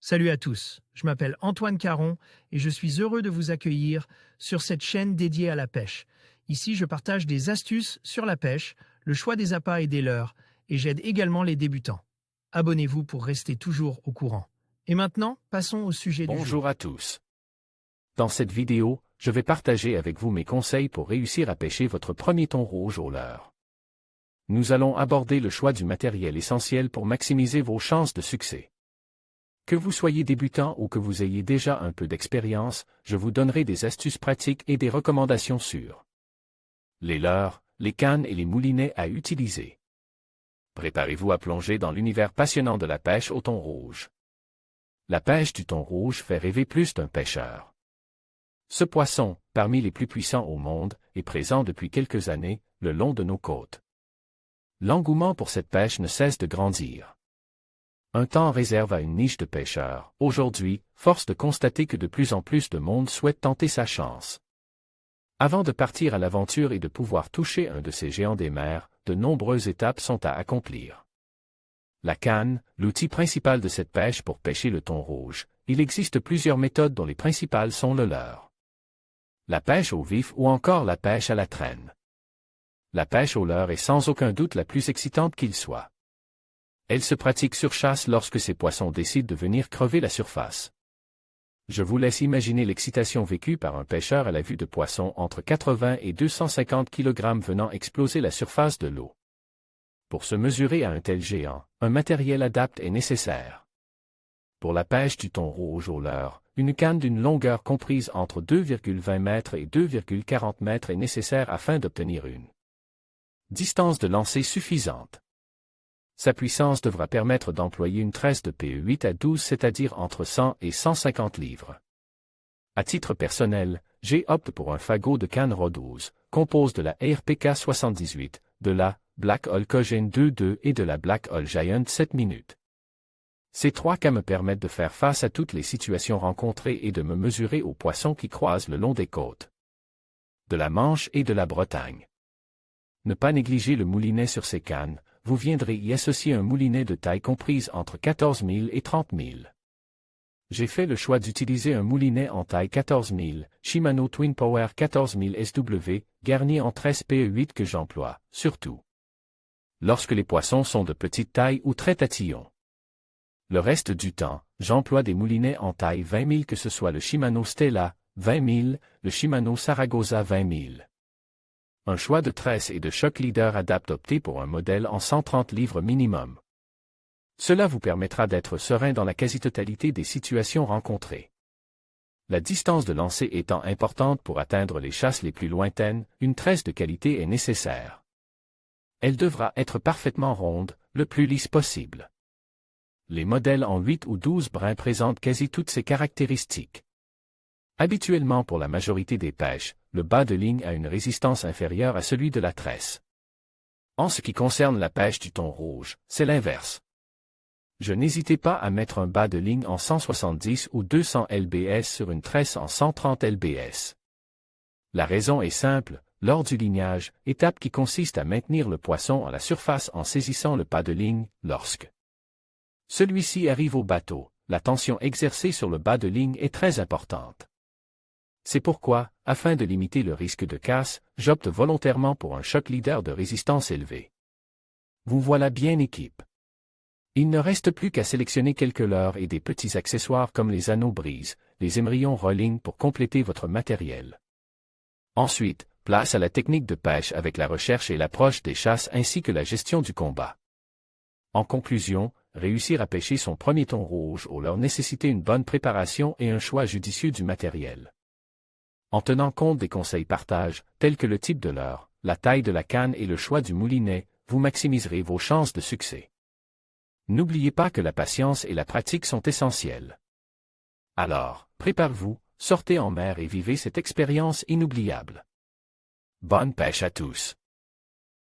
Salut à tous, je m'appelle Antoine Caron et je suis heureux de vous accueillir sur cette chaîne dédiée à la pêche. Ici, je partage des astuces sur la pêche, le choix des appâts et des leurres, et j'aide également les débutants. Abonnez-vous pour rester toujours au courant. Et maintenant, passons au sujet du jour. Bonjour à tous. Dans cette vidéo, je vais partager avec vous mes conseils pour réussir à pêcher votre premier thon rouge au leurre. Nous allons aborder le choix du matériel essentiel pour maximiser vos chances de succès. Que vous soyez débutant ou que vous ayez déjà un peu d'expérience, je vous donnerai des astuces pratiques et des recommandations sûres. Les leurres, les cannes et les moulinets à utiliser. Préparez-vous à plonger dans l'univers passionnant de la pêche au thon rouge. La pêche du thon rouge fait rêver plus d'un pêcheur. Ce poisson, parmi les plus puissants au monde, est présent depuis quelques années, le long de nos côtes. L'engouement pour cette pêche ne cesse de grandir. Un temps réserve à une niche de pêcheurs. Aujourd'hui, force de constater que de plus en plus de monde souhaite tenter sa chance. Avant de partir à l'aventure et de pouvoir toucher un de ces géants des mers, de nombreuses étapes sont à accomplir. La canne, l'outil principal de cette pêche pour pêcher le thon rouge, il existe plusieurs méthodes dont les principales sont le leurre. La pêche au vif ou encore la pêche à la traîne. La pêche au leurre est sans aucun doute la plus excitante qu'il soit. Elle se pratique sur chasse lorsque ces poissons décident de venir crever la surface. Je vous laisse imaginer l'excitation vécue par un pêcheur à la vue de poissons entre 80 et 250 kg venant exploser la surface de l'eau. Pour se mesurer à un tel géant, un matériel adapté est nécessaire. Pour la pêche du thon rouge au leurre, une canne d'une longueur comprise entre 2,20 m et 2,40 m est nécessaire afin d'obtenir une distance de lancer suffisante. Sa puissance devra permettre d'employer une tresse de PE 8 à 12, c'est-à-dire entre 100 et 150 livres. À titre personnel, j'ai opté pour un fagot de canne Rhodose, compose de la RPK 78, de la Black Hole Cogen 2.2 et de la Black Hole Giant 7 minutes. Ces trois cas me permettent de faire face à toutes les situations rencontrées et de me mesurer aux poissons qui croisent le long des côtes de la Manche et de la Bretagne. Ne pas négliger le moulinet sur ces cannes. Vous viendrez y associer un moulinet de taille comprise entre 14 000 et 30 000. J'ai fait le choix d'utiliser un moulinet en taille 14 000, Shimano Twin Power 14 000 SW, garni en tresse PE8 que j'emploie, surtout lorsque les poissons sont de petite taille ou très tatillons. Le reste du temps, j'emploie des moulinets en taille 20 000, que ce soit le Shimano Stella 20 000, le Shimano Saragosa 20 000. Un choix de tresse et de choc leader adapte, opté pour un modèle en 130 livres minimum. Cela vous permettra d'être serein dans la quasi-totalité des situations rencontrées. La distance de lancer étant importante pour atteindre les chasses les plus lointaines, une tresse de qualité est nécessaire. Elle devra être parfaitement ronde, le plus lisse possible. Les modèles en 8 ou 12 brins présentent quasi toutes ces caractéristiques. Habituellement, pour la majorité des pêches, le bas de ligne a une résistance inférieure à celui de la tresse. En ce qui concerne la pêche du thon rouge, c'est l'inverse. Je n'hésitais pas à mettre un bas de ligne en 170 ou 200 lbs sur une tresse en 130 lbs. La raison est simple, lors du lignage, étape qui consiste à maintenir le poisson à la surface en saisissant le bas de ligne, lorsque celui-ci arrive au bateau, la tension exercée sur le bas de ligne est très importante. C'est pourquoi, afin de limiter le risque de casse, j'opte volontairement pour un choc leader de résistance élevée. Vous voilà bien équipe. Il ne reste plus qu'à sélectionner quelques leurres et des petits accessoires comme les anneaux brise, les émerillons rolling pour compléter votre matériel. Ensuite, place à la technique de pêche avec la recherche et l'approche des chasses ainsi que la gestion du combat. En conclusion, réussir à pêcher son premier thon rouge au leurre nécessite une bonne préparation et un choix judicieux du matériel. En tenant compte des conseils partage, tels que le type de leurre, la taille de la canne et le choix du moulinet, vous maximiserez vos chances de succès. N'oubliez pas que la patience et la pratique sont essentielles. Alors, préparez-vous, sortez en mer et vivez cette expérience inoubliable. Bonne pêche à tous!